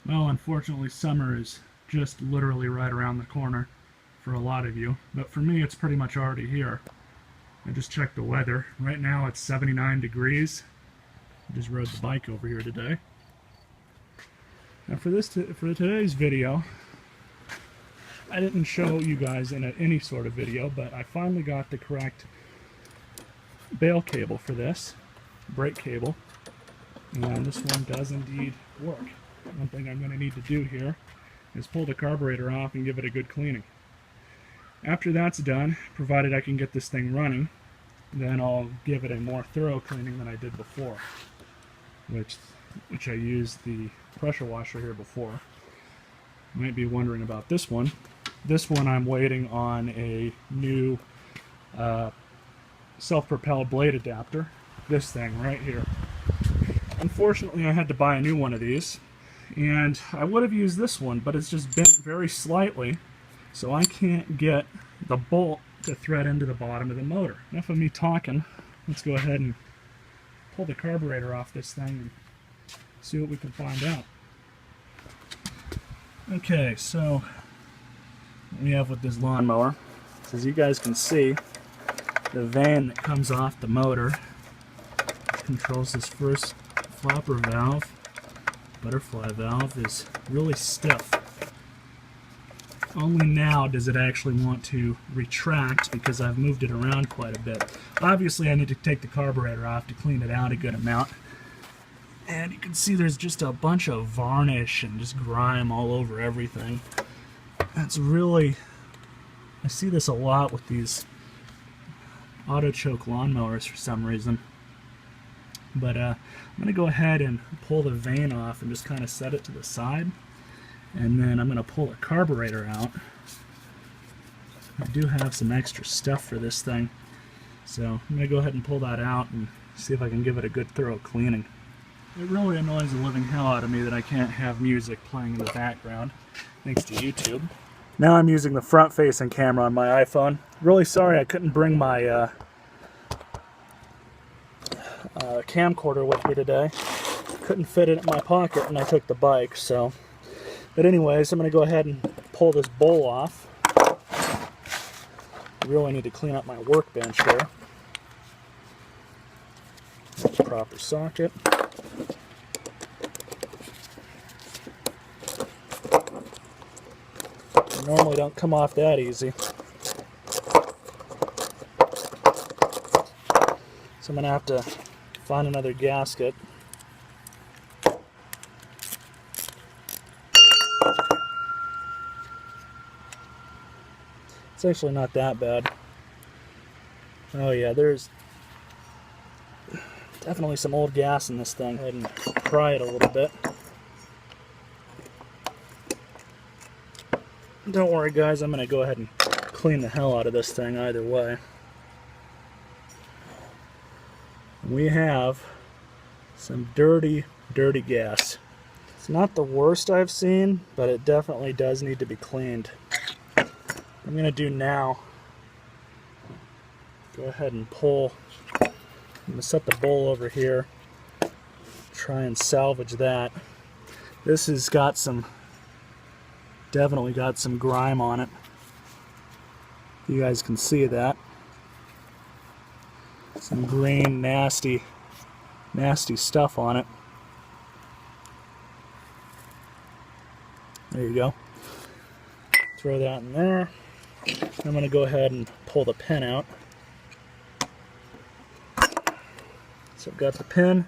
Well, unfortunately, summer is just literally right around the corner for a lot of you, but for me, it's pretty much already here. I just checked the weather. Right now, it's 79 degrees. I just rode the bike over here today. Now, for today's video, I didn't show you guys in any sort of video, but I finally got the correct bail cable for this, brake cable, and this one does indeed work. One thing I'm going to need to do here is pull the carburetor off and give it a good cleaning. After that's done, provided I can get this thing running, then I'll give it a more thorough cleaning than I did before, which I used the pressure washer here before. You might be wondering about this one. This one I'm waiting on a new self-propelled blade adapter. This thing right here. Unfortunately, I had to buy a new one of these, and I would have used this one, but it's just bent very slightly, so I can't get the bolt to thread into the bottom of the motor. Enough of me talking. Let's go ahead and pull the carburetor off this thing and see what we can find out. Okay, so what we have with this lawnmower, as you guys can see, the vane that comes off the motor controls this first flapper valve. Butterfly valve is really stiff. Only now does it actually want to retract because I've moved it around quite a bit. Obviously I need to take the carburetor off to clean it out a good amount. And you can see there's just a bunch of varnish and just grime all over everything. That's really, I see this a lot with these AutoChoke lawnmowers for some reason. But I'm going to go ahead and pull the vane off and just kind of set it to the side. And then I'm going to pull the carburetor out. I do have some extra stuff for this thing. So I'm going to go ahead and pull that out and see if I can give it a good thorough cleaning. It really annoys the living hell out of me that I can't have music playing in the background, thanks to YouTube. Now I'm using the front-facing camera on my iPhone. Really sorry I couldn't bring my camcorder with me today. Couldn't fit it in my pocket when I took the bike, so. But anyways, I'm going to go ahead and pull this bowl off. I really need to clean up my workbench here. That's a proper socket. They normally don't come off that easy. So I'm going to have to find another gasket. It's actually not that bad. Oh yeah, there's definitely some old gas in this thing. Go ahead and pry it a little bit. Don't worry guys, I'm going to go ahead and clean the hell out of this thing either way. We have some dirty, dirty gas. It's not the worst I've seen, but it definitely does need to be cleaned. I'm going to do now, go ahead and pull. I'm going to set the bowl over here, try and salvage that. This has got some, definitely got some grime on it. You guys can see that. Some green, nasty stuff on it. There you go. Throw that in there. I'm going to go ahead and pull the pin out. So I've got the pin.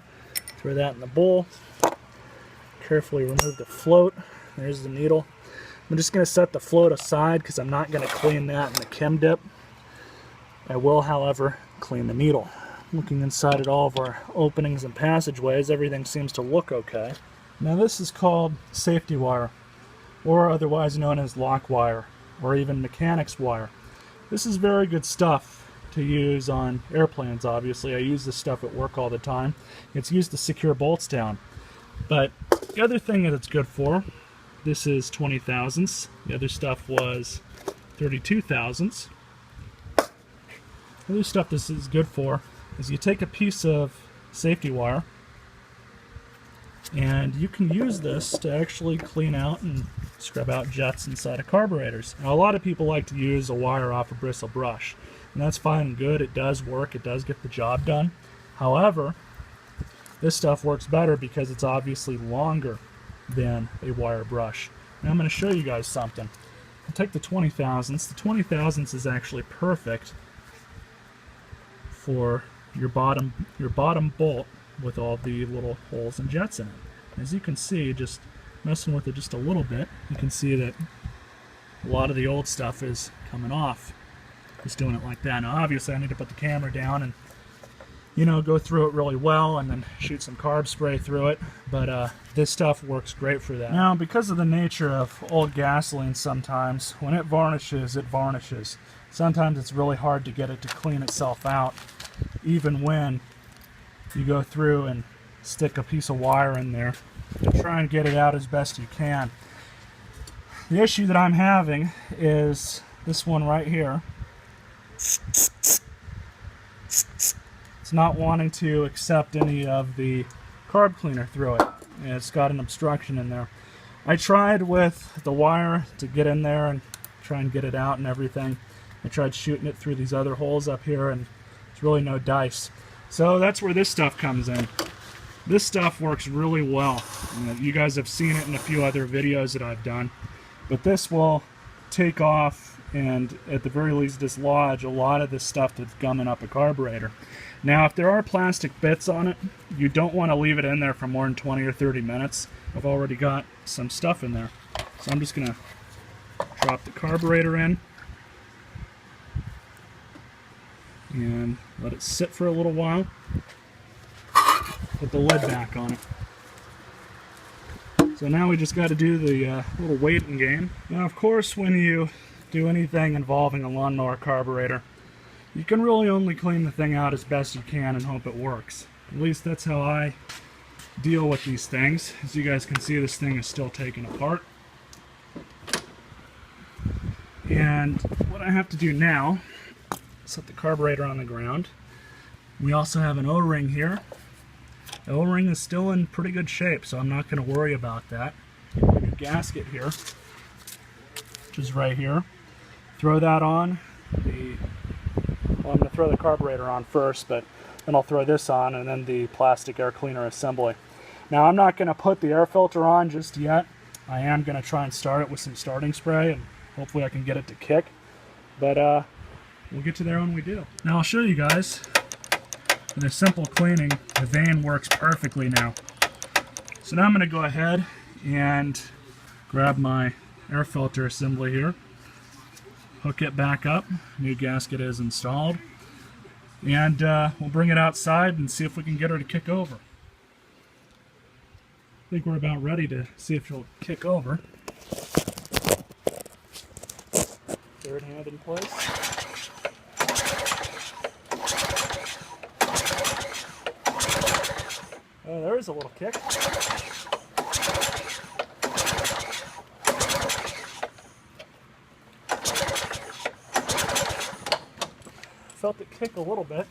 Throw that in the bowl. Carefully remove the float. There's the needle. I'm just going to set the float aside because I'm not going to clean that in the chem dip. I will, however, clean the needle. Looking inside at all of our openings and passageways, everything seems to look okay. Now this is called safety wire, or otherwise known as lock wire, or even mechanics wire. This is very good stuff to use on airplanes, obviously. I use this stuff at work all the time. It's used to secure bolts down. But the other thing that it's good for, this is 20 thousandths. The other stuff was 32 thousandths. The other stuff this is good for is you take a piece of safety wire, And you can use this to actually clean out and scrub out jets inside of carburetors. Now, a lot of people like to use a wire off a bristle brush, and that's fine and good. It does work. It does get the job done. However, this stuff works better because it's obviously longer than a wire brush. Now I'm going to show you guys something. I'll take the 20 thousandths. The 20 thousandths is actually perfect for your bottom bolt with all the little holes and jets in it. As you can see, just messing with it just a little bit, you can see that a lot of the old stuff is coming off. Just doing it like that. Now obviously I need to put the camera down and, you know, go through it really well and then shoot some carb spray through it, but this stuff works great for that. Now, because of the nature of old gasoline, sometimes when it varnishes, it varnishes. Sometimes it's really hard to get it to clean itself out, even when you go through and stick a piece of wire in there to try and get it out as best you can. The issue that I'm having is this one right here. It's not wanting to accept any of the carb cleaner through it, and it's got an obstruction in there. I tried with the wire to get in there and try and get it out and everything. I tried shooting it through these other holes up here, and it's really no dice. So that's where this stuff comes in. This stuff works really well. You guys have seen it in a few other videos that I've done, but this will take off and at the very least dislodge a lot of the stuff that's gumming up a carburetor. Now, if there are plastic bits on it, you don't want to leave it in there for more than 20 or 30 minutes. I've already got some stuff in there. So I'm just going to drop the carburetor in and let it sit for a little while. Put the lid back on it. So now we just got to do the little waiting game. Now, of course, when you do anything involving a lawnmower carburetor, you can really only clean the thing out as best you can and hope it works. At least that's how I deal with these things. As you guys can see, this thing is still taken apart. And what I have to do now is set the carburetor on the ground. We also have an O-ring here. The O-ring is still in pretty good shape, so I'm not going to worry about that. A new gasket here, which is right here. Throw that on. Well, I'm going to throw the carburetor on first, but then I'll throw this on and then the plastic air cleaner assembly. Now, I'm not going to put the air filter on just yet. I am going to try and start it with some starting spray, and hopefully I can get it to kick. But we'll get to there when we do. Now, I'll show you guys. With a simple cleaning, the vane works perfectly now. So now I'm going to go ahead and grab my air filter assembly here. Hook it back up. New gasket is installed. And we'll bring it outside and see if we can get her to kick over. I think we're about ready to see if she'll kick over. Third hand in place. Oh, there is a little kick. Felt it kick a little bit.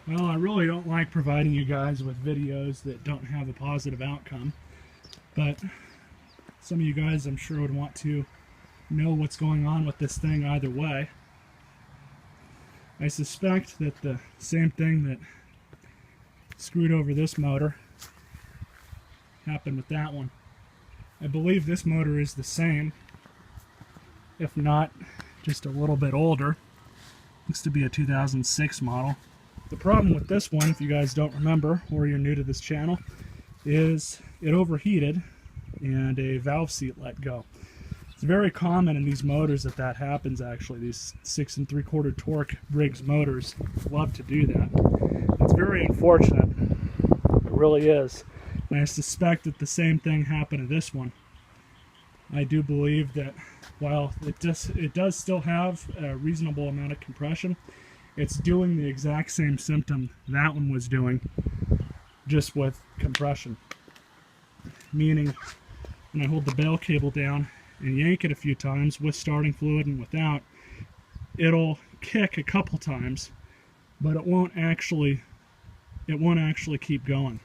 Well, I really don't like providing you guys with videos that don't have a positive outcome, but some of you guys I'm sure would want to know what's going on with this thing either way. I suspect that the same thing that screwed over this motor happened with that one. I believe this motor is the same, if not just a little bit older. Looks to be a 2006 model. The problem with this one, if you guys don't remember or you're new to this channel, is it overheated and a valve seat let go. It's very common in these motors that happens actually. These 6 3/4 torque Briggs motors love to do that. It's very unfortunate. It really is. And I suspect that the same thing happened to this one. I do believe that while it does still have a reasonable amount of compression, it's doing the exact same symptom that one was doing just with compression. Meaning, when I hold the bale cable down and yank it a few times with starting fluid and without, it'll kick a couple times, but it won't actually keep going.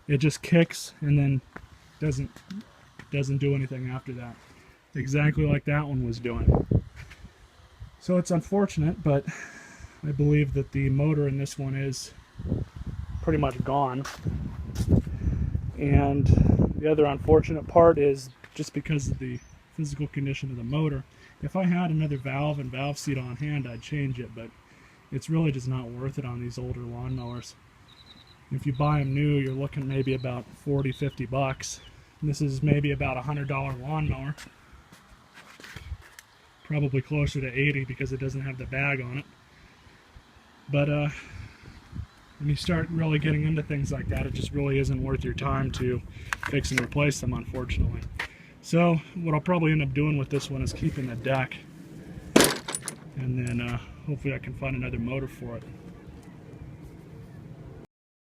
It just kicks and then doesn't do anything after that. Exactly like that one was doing. So it's unfortunate, but I believe that the motor in this one is pretty much gone. And the other unfortunate part is just because of the physical condition of the motor. If I had another valve and valve seat on hand, I'd change it, but it's really just not worth it on these older lawnmowers. If you buy them new, you're looking maybe about 40-50 bucks. This is maybe about a $100 lawnmower. Probably closer to 80 because it doesn't have the bag on it. But when you start really getting into things like that, it just really isn't worth your time to fix and replace them, unfortunately. So what I'll probably end up doing with this one is keeping the deck, and then hopefully I can find another motor for it.